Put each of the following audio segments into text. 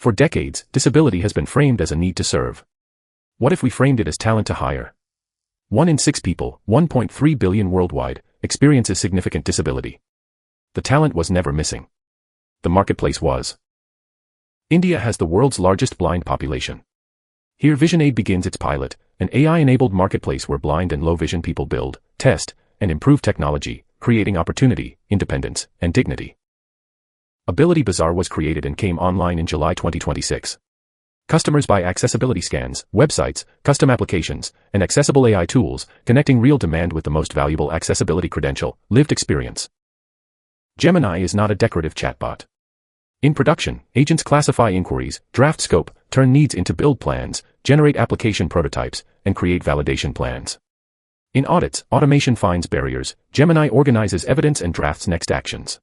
For decades, disability has been framed as a need to serve. What if we framed it as talent to hire? 1 in 6 people, 1.3 billion worldwide, experiences significant disability. The talent was never missing. The marketplace was. India has the world's largest blind population. Here VisionAid begins its pilot, an AI-enabled marketplace where blind and low-vision people build, test, and improve technology, creating opportunity, independence, and dignity. AbilityBazaar was created and came online in July 2026. Customers buy accessibility scans, websites, custom applications, and accessible AI tools, connecting real demand with the most valuable accessibility credential, lived experience. Gemini is not a decorative chatbot. In production, agents classify inquiries, draft scope, turn needs into build plans, generate application prototypes, and create validation plans. In audits, automation finds barriers, Gemini organizes evidence and drafts next actions.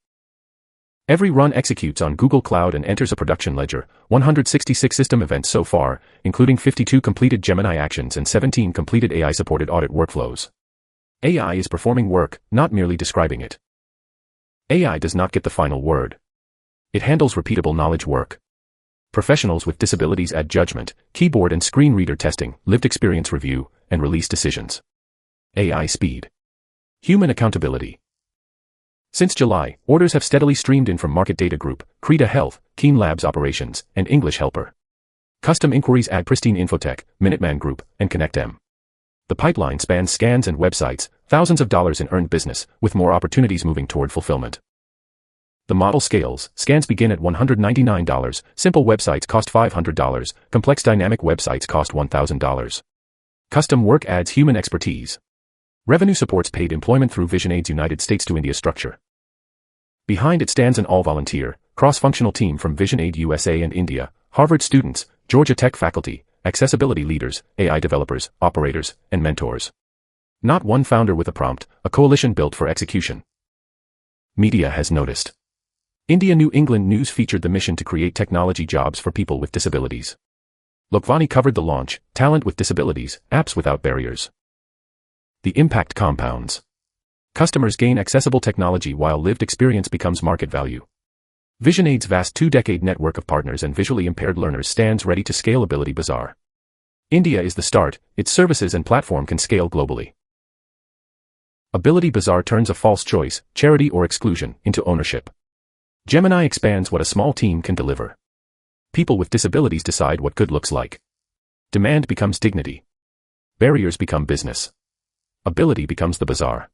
Every run executes on Google Cloud and enters a production ledger, 166 system events so far, including 52 completed Gemini actions and 17 completed AI-supported audit workflows. AI is performing work, not merely describing it. AI does not get the final word. It handles repeatable knowledge work. Professionals with disabilities add judgment, keyboard and screen reader testing, lived experience review, and release decisions. AI speed. Human accountability. Since July, orders have steadily streamed in from Market Data Group, Creda Health, Keen Labs Operations, and English Helper. Custom inquiries add Pristine Infotech, Minuteman Group, and ConnectM. The pipeline spans scans and websites, thousands of dollars in earned business, with more opportunities moving toward fulfillment. The model scales, scans begin at $199, simple websites cost $500, complex dynamic websites cost $1,000. Custom work adds human expertise. Revenue supports paid employment through VisionAid's United States to India structure. Behind it stands an all-volunteer, cross-functional team from VisionAid USA and India, Harvard students, Georgia Tech faculty, accessibility leaders, AI developers, operators, and mentors. Not one founder with a prompt, a coalition built for execution. Media has noticed. India New England News featured the mission to create technology jobs for people with disabilities. Lokvani covered the launch, Talent with Disabilities, Apps Without Barriers. The impact compounds. Customers gain accessible technology while lived experience becomes market value. VisionAid's vast 2-decade network of partners and visually impaired learners stands ready to scale AbilityBazaar. India is the start, its services and platform can scale globally. AbilityBazaar turns a false choice, charity or exclusion, into ownership. Gemini expands what a small team can deliver. People with disabilities decide what good looks like. Demand becomes dignity. Barriers become business. Ability becomes the bazaar.